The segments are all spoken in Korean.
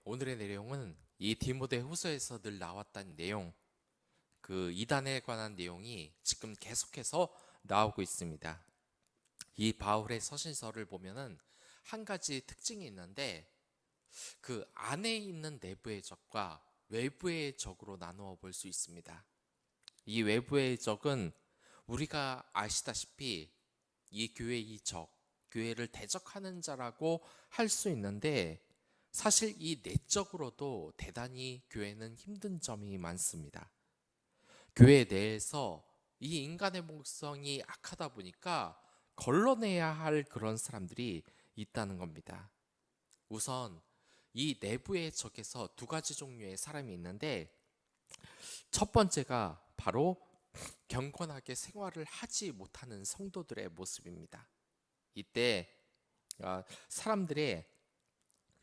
오늘의 내용은 이 디모데후서에서 늘 나왔던 내용, 그 이단에 관한 내용이 지금 계속해서 나오고 있습니다. 이 바울의 서신서를 보면은 한 가지 특징이 있는데 그 안에 있는 내부의 적과 외부의 적으로 나누어 볼 수 있습니다. 이 외부의 적은 우리가 아시다시피 이 교회의 적, 교회를 대적하는 자라고 할 수 있는데 사실 이 내적으로도 대단히 교회는 힘든 점이 많습니다. 교회 내에서 이 인간의 목성이 악하다 보니까 걸러내야 할 그런 사람들이 있다는 겁니다. 우선 이 내부의 적에서 두 가지 종류의 사람이 있는데 첫 번째가 바로 경건하게 생활을 하지 못하는 성도들의 모습입니다. 이때 사람들의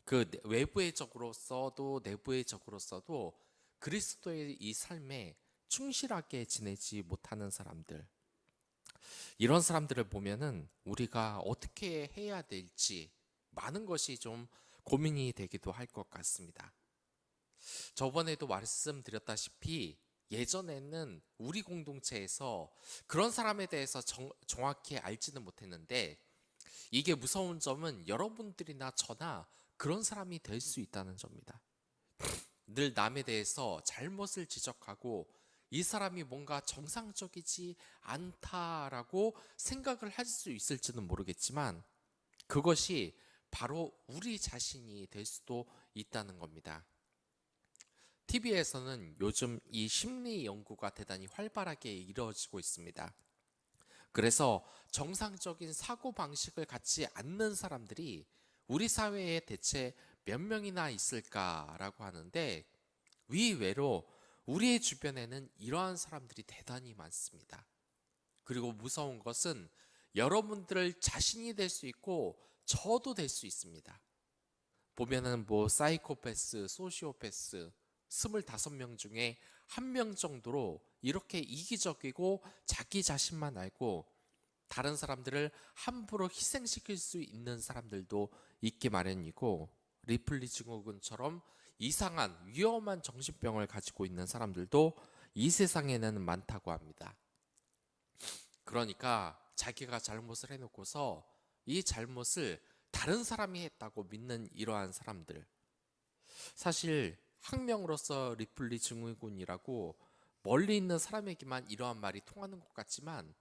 그 외부의 적으로서도 내부의 적으로서도 그리스도의 이 삶에 충실하게 지내지 못하는 사람들, 이런 사람들을 보면은 우리가 어떻게 해야 될지 많은 것이 좀 고민이 되기도 할 것 같습니다. 저번에도 말씀드렸다시피 예전에는 우리 공동체에서 그런 사람에 대해서 정확히 알지는 못했는데 이게 무서운 점은 여러분들이나 저나 그런 사람이 될 수 있다는 점입니다. 늘 남에 대해서 잘못을 지적하고 이 사람이 뭔가 정상적이지 않다라고 생각을 할 수 있을지는 모르겠지만 그것이 바로 우리 자신이 될 수도 있다는 겁니다. TV에서는 요즘 이 심리 연구가 대단히 활발하게 이루어지고 있습니다. 그래서 정상적인 사고 방식을 갖지 않는 사람들이 우리 사회에 대체 몇 명이나 있을까라고 하는데 의외로 우리의 주변에는 이러한 사람들이 대단히 많습니다. 그리고 무서운 것은 여러분들 자신이 될 수 있고 저도 될 수 있습니다. 보면은 사이코패스, 소시오패스 25명 중에 한 명 정도로 이렇게 이기적이고 자기 자신만 알고 다른 사람들을 함부로 희생시킬 수 있는 사람들도 있기 마련이고 리플리 증후군처럼 이상한 위험한 정신병을 가지고 있는 사람들도 이 세상에는 많다고 합니다. 그러니까 자기가 잘못을 해놓고서 이 잘못을 다른 사람이 했다고 믿는 이러한 사람들, 사실 학명으로서 리플리 증후군이라고 멀리 있는 사람에게만 이러한 말이 통하는 것 같지만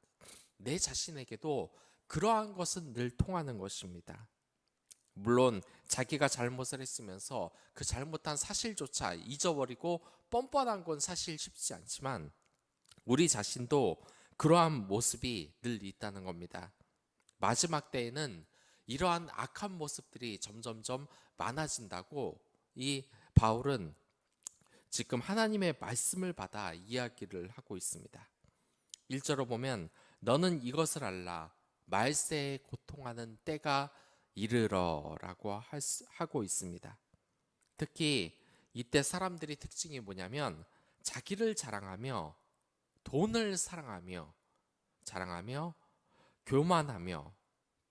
내 자신에게도 그러한 것은 늘 통하는 것입니다. 물론 자기가 잘못을 했으면서 그 잘못한 사실조차 잊어버리고 뻔뻔한 건 사실 쉽지 않지만 우리 자신도 그러한 모습이 늘 있다는 겁니다. 마지막 때에는 이러한 악한 모습들이 점점점 많아진다고 이 바울은 지금 하나님의 말씀을 받아 이야기를 하고 있습니다. 1절로 보면 너는 이것을 알라 말세에 고통하는 때가 이르러라고 하고 있습니다. 특히 이때 사람들이 특징이 뭐냐면 자기를 돈을 자랑하며 교만하며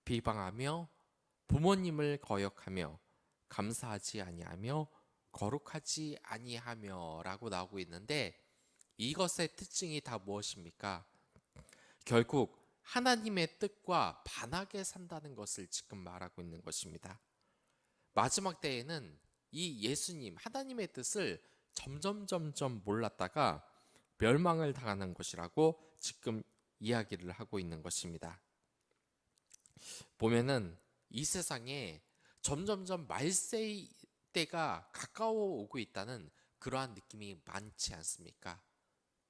비방하며 부모님을 거역하며 감사하지 아니하며 거룩하지 아니하며라고 나오고 있는데 이것의 특징이 다 무엇입니까? 결국 하나님의 뜻과 반하게 산다는 것을 지금 말하고 있는 것입니다. 마지막 때에는 이 예수님 하나님의 뜻을 점점 몰랐다가 멸망을 당하는 것이라고 지금 이야기를 하고 있는 것입니다. 보면은 이 세상에 점점점 말세의 때가 가까워 오고 있다는 그러한 느낌이 많지 않습니까?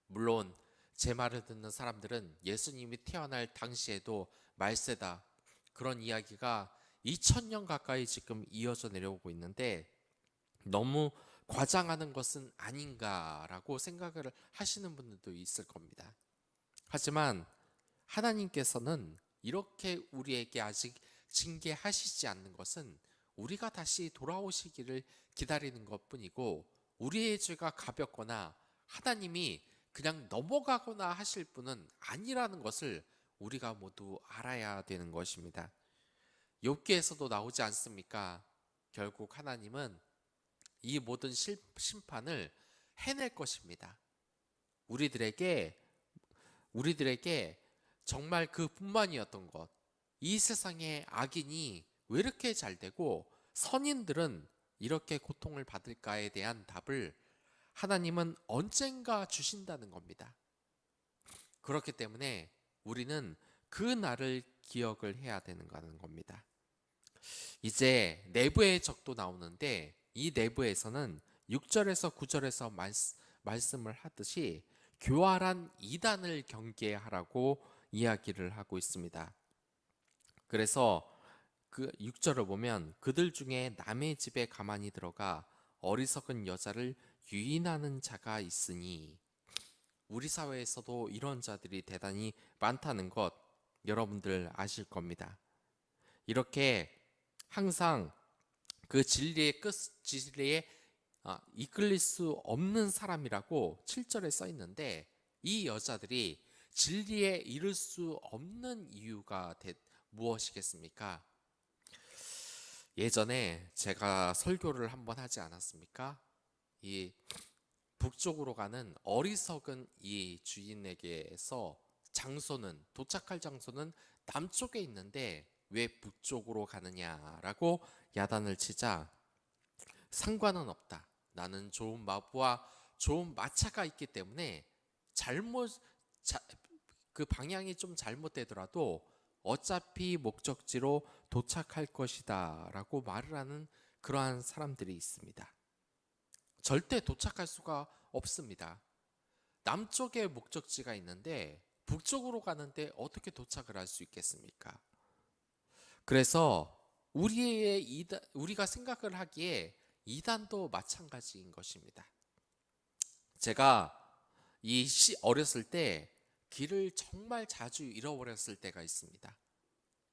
물론 제 말을 듣는 사람들은 예수님이 태어날 당시에도 말세다 그런 이야기가 2000년 가까이 지금 이어져 내려오고 있는데 너무 과장하는 것은 아닌가라고 생각을 하시는 분들도 있을 겁니다. 하지만 하나님께서는 이렇게 우리에게 아직 징계하시지 않는 것은 우리가 다시 돌아오시기를 기다리는 것뿐이고 우리의 죄가 가볍거나 하나님이 그냥 넘어가거나 하실 분은 아니라는 것을 우리가 모두 알아야 되는 것입니다. 욥기에서도 나오지 않습니까? 결국 하나님은 이 모든 심판을 해낼 것입니다. 우리들에게 정말 그뿐만이었던 것. 이 세상에 악인이 왜 이렇게 잘 되고 선인들은 이렇게 고통을 받을까에 대한 답을 하나님은 언젠가 주신다는 겁니다. 그렇기 때문에 우리는 그 날을 기억을 해야 되는 겁니다. 이제 내부의 적도 나오는데 이 내부에서는 6절에서 9절에서 말씀을 하듯이 교활한 이단을 경계하라고 이야기를 하고 있습니다. 그래서 그 6절을 보면 그들 중에 남의 집에 가만히 들어가 어리석은 여자를 유인하는 자가 있으니, 우리 사회에서도 이런 자들이 대단히 많다는 것 여러분들 아실 겁니다. 이렇게 항상 그 진리의 진리에 이끌릴 수 없는 사람이라고 7절에 써 있는데, 이 여자들이 진리에 이를 수 없는 이유가 무엇이겠습니까? 예전에 제가 설교를 한번 하지 않았습니까? 이 북쪽으로 가는 어리석은 이 주인에게서 도착할 장소는 남쪽에 있는데 왜 북쪽으로 가느냐라고 야단을 치자, 상관은 없다. 나는 좋은 마부와 좋은 마차가 있기 때문에 그 방향이 좀 잘못되더라도 어차피 목적지로 도착할 것이다 라고 말을 하는 그러한 사람들이 있습니다. 절대 도착할 수가 없습니다. 남쪽에 목적지가 있는데 북쪽으로 가는데 어떻게 도착을 할 수 있겠습니까? 그래서 우리가 생각을 하기에 이단도 마찬가지인 것입니다. 제가 어렸을 때 길을 정말 자주 잃어버렸을 때가 있습니다.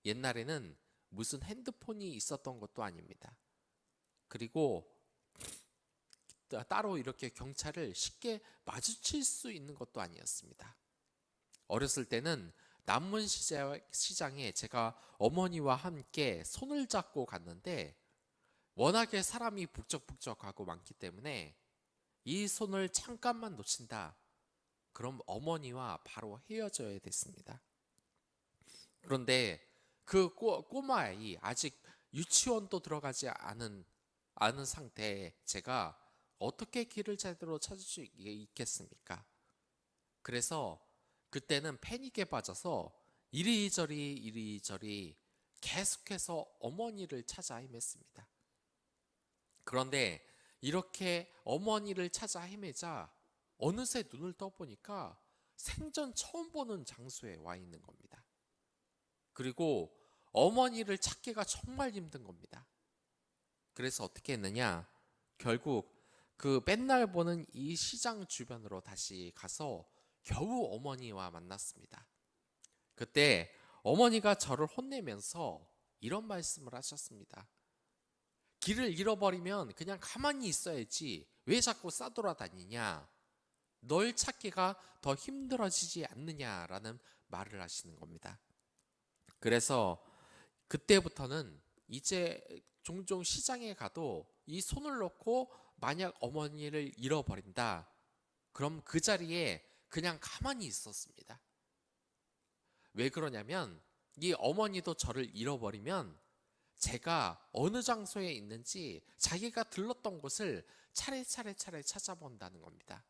옛날에는 무슨 핸드폰이 있었던 것도 아닙니다. 그리고 따로 이렇게 경찰을 쉽게 마주칠 수 있는 것도 아니었습니다. 어렸을 때는 난문시장에 제가 어머니와 함께 손을 잡고 갔는데, 워낙에 사람이 북적북적하고 많기 때문에 이 손을 잠깐만 놓친다, 그럼 어머니와 바로 헤어져야 됐습니다. 그런데 그 꼬마 아이, 아직 유치원도 들어가지 않은 상태에 제가 어떻게 길을 제대로 찾을 수 있겠습니까? 그래서 그때는 패닉에 빠져서 이리저리 계속해서 어머니를 찾아 헤맸습니다. 그런데 이렇게 어머니를 찾아 헤매자 어느새 눈을 떠보니까 생전 처음 보는 장소에 와 있는 겁니다. 그리고 어머니를 찾기가 정말 힘든 겁니다. 그래서 어떻게 했느냐, 결국 그 맨날 보는 이 시장 주변으로 다시 가서 겨우 어머니와 만났습니다. 그때 어머니가 저를 혼내면서 이런 말씀을 하셨습니다. 길을 잃어버리면 그냥 가만히 있어야지 왜 자꾸 싸돌아다니냐, 널 찾기가 더 힘들어지지 않느냐라는 말을 하시는 겁니다. 그래서 그때부터는 이제 종종 시장에 가도 이 손을 놓고 만약 어머니를 잃어버린다, 그럼 그 자리에 그냥 가만히 있었습니다. 왜 그러냐면 이 어머니도 저를 잃어버리면 제가 어느 장소에 있는지 자기가 들렀던 곳을 차례차례 찾아본다는 겁니다.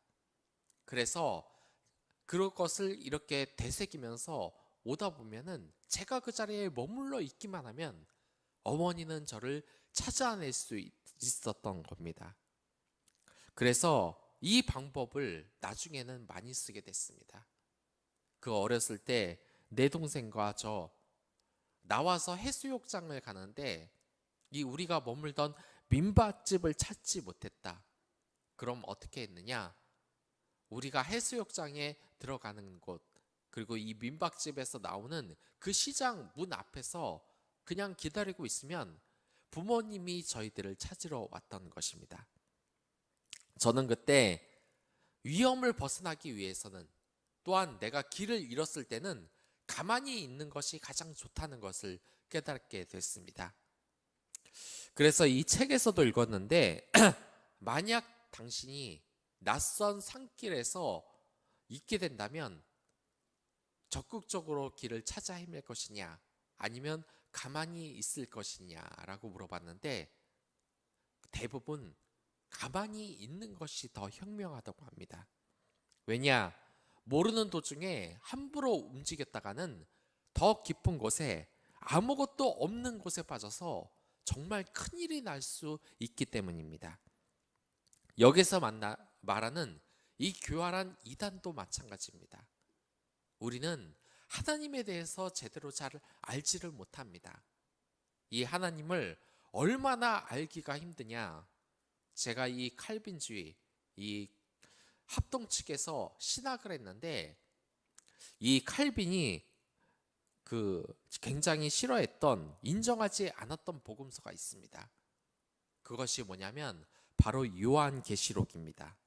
그래서 그럴 것을 이렇게 되새기면서 오다 보면은 제가 그 자리에 머물러 있기만 하면 어머니는 저를 찾아낼 수 있었던 겁니다. 그래서 이 방법을 나중에는 많이 쓰게 됐습니다. 그 어렸을 때 내 동생과 저 나와서 해수욕장을 가는데 우리가 머물던 민박집을 찾지 못했다. 그럼 어떻게 했느냐? 우리가 해수욕장에 들어가는 곳, 그리고 이 민박집에서 나오는 그 시장 문 앞에서 그냥 기다리고 있으면 부모님이 저희들을 찾으러 왔던 것입니다. 저는 그때 위험을 벗어나기 위해서는, 또한 내가 길을 잃었을 때는 가만히 있는 것이 가장 좋다는 것을 깨닫게 됐습니다. 그래서 이 책에서도 읽었는데 만약 당신이 낯선 산길에서 있게 된다면 적극적으로 길을 찾아 헤맬 것이냐, 아니면 가만히 있을 것이냐라고 물어봤는데 대부분 가만히 있는 것이 더 현명하다고 합니다. 왜냐? 모르는 도중에 함부로 움직였다가는 더 깊은 곳에, 아무것도 없는 곳에 빠져서 정말 큰일이 날 수 있기 때문입니다. 여기서 말하는 이 교활한 이단도 마찬가지입니다. 우리는 하나님에 대해서 제대로 잘 알지를 못합니다. 이 하나님을 얼마나 알기가 힘드냐? 제가 이 칼빈주의, 이 합동 측에서 신학을 했는데 이 칼빈이 굉장히 싫어했던, 인정하지 않았던 복음서가 있습니다. 그것이 뭐냐면 바로 요한계시록입니다.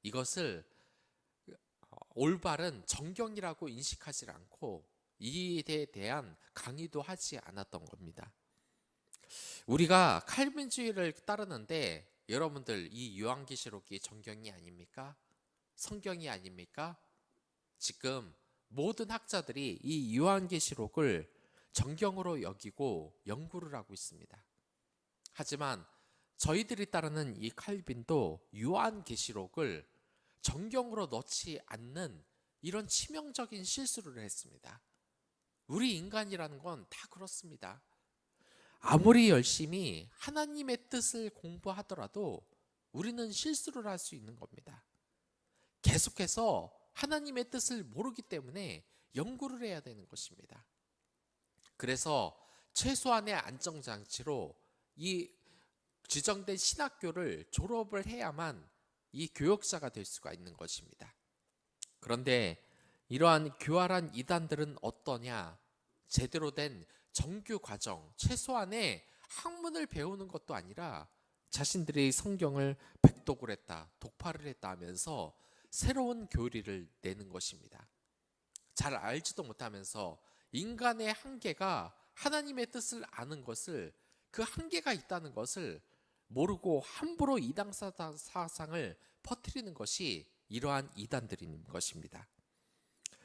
이것을 올바른 정경이라고 인식하지 않고 이에 대한 강의도 하지 않았던 겁니다. 우리가 칼빈주의를 따르는데 여러분들, 이 요한계시록이 정경이 아닙니까? 성경이 아닙니까? 지금 모든 학자들이 이 요한계시록을 정경으로 여기고 연구를 하고 있습니다. 하지만 저희들이 따르는 이 칼빈도 요한계시록을 정경으로 넣지 않는 이런 치명적인 실수를 했습니다. 우리 인간이라는 건 다 그렇습니다. 아무리 열심히 하나님의 뜻을 공부하더라도 우리는 실수를 할 수 있는 겁니다. 계속해서 하나님의 뜻을 모르기 때문에 연구를 해야 되는 것입니다. 그래서 최소한의 안정장치로 이 지정된 신학교를 졸업을 해야만 이 교역자가 될 수가 있는 것입니다. 그런데 이러한 교활한 이단들은 어떠냐? 제대로 된 정규 과정, 최소한의 학문을 배우는 것도 아니라 자신들이 성경을 백독을 했다, 독파를 했다 하면서 새로운 교리를 내는 것입니다. 잘 알지도 못하면서 인간의 한계가, 하나님의 뜻을 아는 것을, 그 한계가 있다는 것을 모르고 함부로 이단 사상을 퍼뜨리는 것이 이러한 이단들인 것입니다.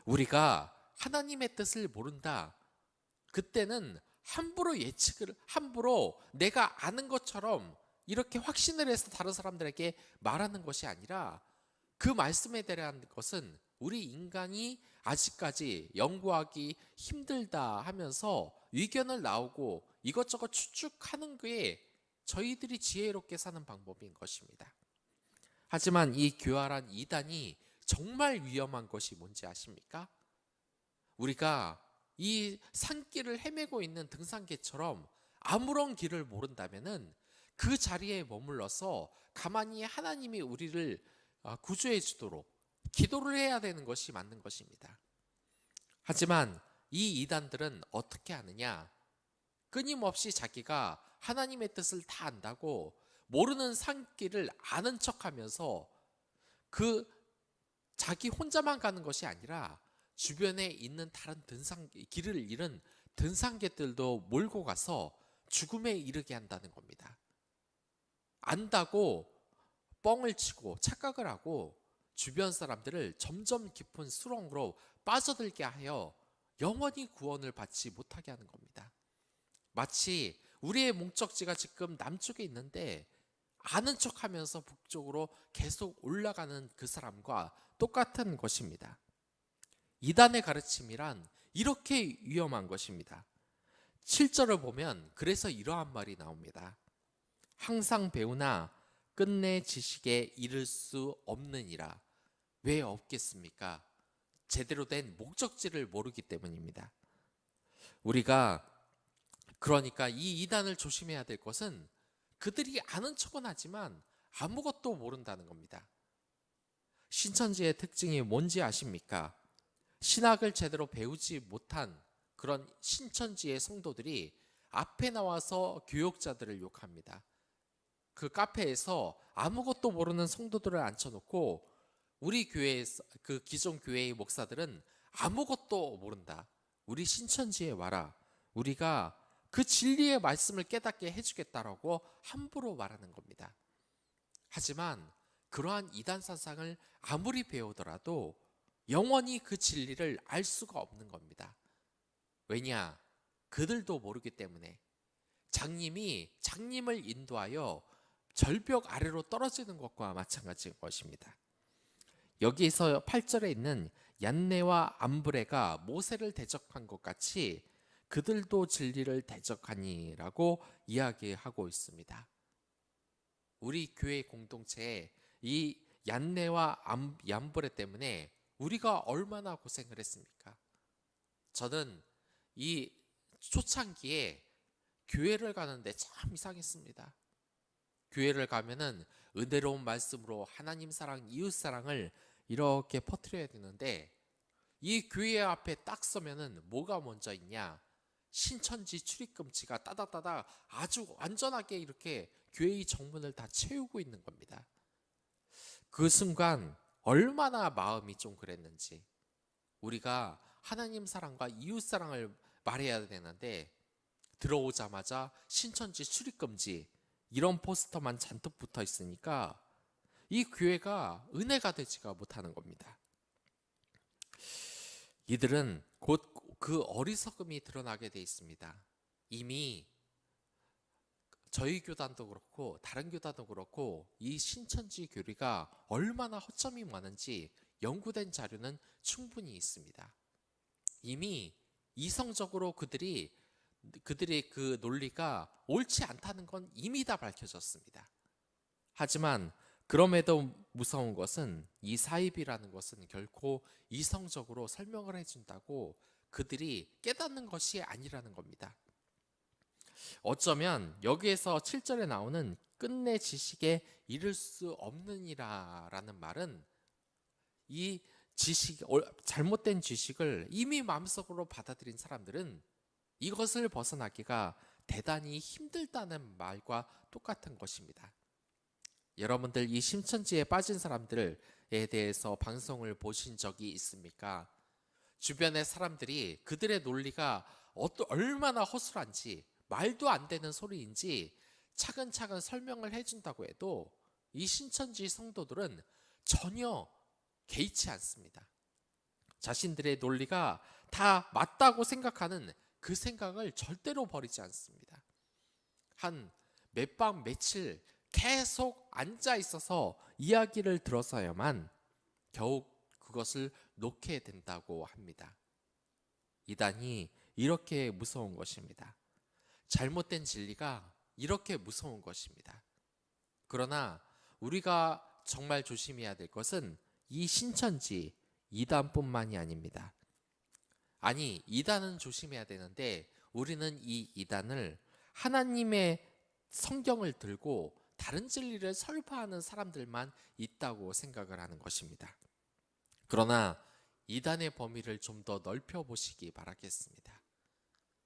우리가 하나님의 뜻을 모른다, 그때는 함부로 함부로 내가 아는 것처럼 이렇게 확신을 해서 다른 사람들에게 말하는 것이 아니라, 그 말씀에 대한 것은 우리 인간이 아직까지 연구하기 힘들다 하면서 의견을 나오고 이것저것 추측하는 게 저희들이 지혜롭게 사는 방법인 것입니다. 하지만 이 교활한 이단이 정말 위험한 것이 뭔지 아십니까? 우리가 이 산길을 헤매고 있는 등산객처럼 아무런 길을 모른다면은 그 자리에 머물러서 가만히 하나님이 우리를 구조해 주도록 기도를 해야 되는 것이 맞는 것입니다. 하지만 이 이단들은 어떻게 하느냐? 끊임없이 자기가 하나님의 뜻을 다 안다고 모르는 산길을 아는 척하면서 그 자기 혼자만 가는 것이 아니라 주변에 있는 다른 길을 잃은 등산객들도 몰고 가서 죽음에 이르게 한다는 겁니다. 안다고 뻥을 치고 착각을 하고 주변 사람들을 점점 깊은 수렁으로 빠져들게 하여 영원히 구원을 받지 못하게 하는 겁니다. 마치 우리의 목적지가 지금 남쪽에 있는데 아는 척하면서 북쪽으로 계속 올라가는 그 사람과 똑같은 것입니다. 이단의 가르침이란 이렇게 위험한 것입니다. 7절을 보면 그래서 이러한 말이 나옵니다. 항상 배우나 끝내 지식에 이를 수 없느니라. 왜 없겠습니까? 제대로 된 목적지를 모르기 때문입니다. 우리가 그러니까 이 이단을 조심해야 될 것은 그들이 아는 척은 하지만 아무것도 모른다는 겁니다. 신천지의 특징이 뭔지 아십니까? 신학을 제대로 배우지 못한 그런 신천지의 성도들이 앞에 나와서 교역자들을 욕합니다. 그 카페에서 아무것도 모르는 성도들을 앉혀놓고 우리 교회에서, 그 기존 교회의 목사들은 아무것도 모른다. 우리 신천지에 와라. 우리가 그 진리의 말씀을 깨닫게 해주겠다라고 함부로 말하는 겁니다. 하지만 그러한 이단 사상을 아무리 배우더라도 영원히 그 진리를 알 수가 없는 겁니다. 왜냐? 그들도 모르기 때문에. 장님이 장님을 인도하여 절벽 아래로 떨어지는 것과 마찬가지인 것입니다. 여기에서 8절에 있는 얀네와 암브레가 모세를 대적한 것 같이 그들도 진리를 대적하니라고 이야기하고 있습니다. 우리 교회 공동체에 이 얀네와 얌브레 때문에 우리가 얼마나 고생을 했습니까? 저는 이 초창기에 교회를 가는데 참 이상했습니다. 교회를 가면은 은혜로운 말씀으로 하나님 사랑, 이웃 사랑을 이렇게 퍼뜨려야 되는데 이 교회 앞에 딱 서면은 뭐가 먼저 있냐? 신천지 출입금지가 따닥따닥 아주 완전하게 이렇게 교회의 정문을 다 채우고 있는 겁니다. 그 순간 얼마나 마음이 좀 그랬는지. 우리가 하나님 사랑과 이웃 사랑을 말해야 되는데 들어오자마자 신천지 출입금지 이런 포스터만 잔뜩 붙어 있으니까 이 교회가 은혜가 되지가 못하는 겁니다. 이들은 곧 그 어리석음이 드러나게 돼 있습니다. 이미 저희 교단도 그렇고 다른 교단도 그렇고 이 신천지 교리가 얼마나 허점이 많은지 연구된 자료는 충분히 있습니다. 이미 이성적으로 그들의 그 논리가 옳지 않다는 건 이미 다 밝혀졌습니다. 하지만 그럼에도 무서운 것은 이 사입이라는 것은 결코 이성적으로 설명을 해준다고 그들이 깨닫는 것이 아니라는 겁니다. 어쩌면 여기에서 7절에 나오는 끝내 지식에 이를 수 없느니라라는 말은 이 잘못된 지식을 이미 마음속으로 받아들인 사람들은 이것을 벗어나기가 대단히 힘들다는 말과 똑같은 것입니다. 여러분들 이 신천지에 빠진 사람들에 대해서 방송을 보신 적이 있습니까? 주변의 사람들이 그들의 논리가 얼마나 허술한지 말도 안 되는 소리인지 차근차근 설명을 해준다고 해도 이 신천지 성도들은 전혀 개의치 않습니다. 자신들의 논리가 다 맞다고 생각하는 그 생각을 절대로 버리지 않습니다. 한 몇 밤 며칠 계속 앉아 있어서 이야기를 들어서야만 겨우 그것을 놓게 된다고 합니다. 이단이 이렇게 무서운 것입니다. 잘못된 진리가 이렇게 무서운 것입니다. 그러나 우리가 정말 조심해야 될 것은 이 신천지 이단뿐만이 아닙니다. 아니, 이단은 조심해야 되는데 우리는 이 이단을 하나님의 성경을 들고 다른 진리를 설파하는 사람들만 있다고 생각을 하는 것입니다. 그러나 이단의 범위를 좀 더 넓혀 보시기 바라겠습니다.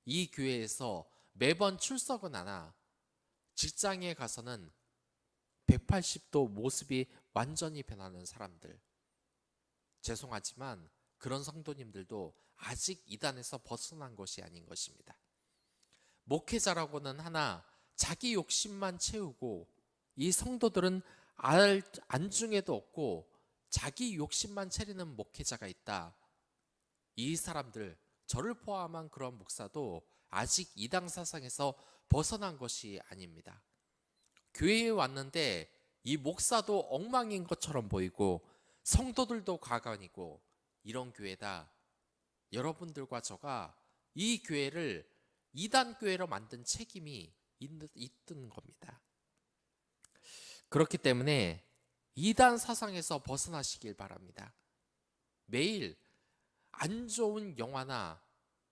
이 교회에서 매번 출석은 하나 직장에 가서는 180도 모습이 완전히 변하는 사람들. 죄송하지만 그런 성도님들도 아직 이단에서 벗어난 것이 아닌 것입니다. 목회자라고는 하나 자기 욕심만 채우고 이 성도들은 안중에도 없고 자기 욕심만 차리는 목회자가 있다. 이 사람들, 저를 포함한 그런 목사도 아직 이단 사상에서 벗어난 것이 아닙니다. 교회에 왔는데 이 목사도 엉망인 것처럼 보이고 성도들도 가관이고 이런 교회다. 여러분들과 저가 이 교회를 이단 교회로 만든 책임이 있는 겁니다. 그렇기 때문에 이단 사상에서 벗어나시길 바랍니다. 매일 안 좋은 영화나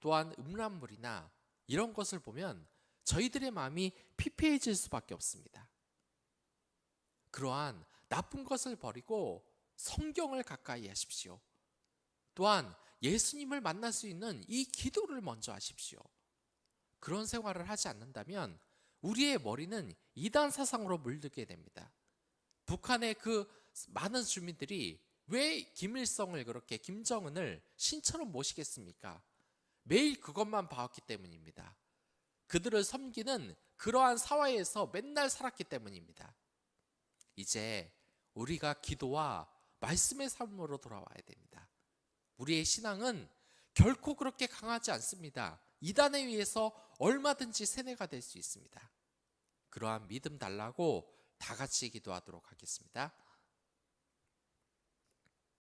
또한 음란물이나 이런 것을 보면 저희들의 마음이 피폐해질 수밖에 없습니다. 그러한 나쁜 것을 버리고 성경을 가까이 하십시오. 또한 예수님을 만날 수 있는 이 기도를 먼저 하십시오. 그런 생활을 하지 않는다면 우리의 머리는 이단 사상으로 물들게 됩니다. 북한의 그 많은 주민들이 왜 김일성을 그렇게 김정은을 신처럼 모시겠습니까? 매일 그것만 봐왔기 때문입니다. 그들을 섬기는 그러한 사회에서 맨날 살았기 때문입니다. 이제 우리가 기도와 말씀의 삶으로 돌아와야 됩니다. 우리의 신앙은 결코 그렇게 강하지 않습니다. 이단에 의해서 얼마든지 세뇌가 될 수 있습니다. 그러한 믿음 달라고 다 같이 기도하도록 하겠습니다.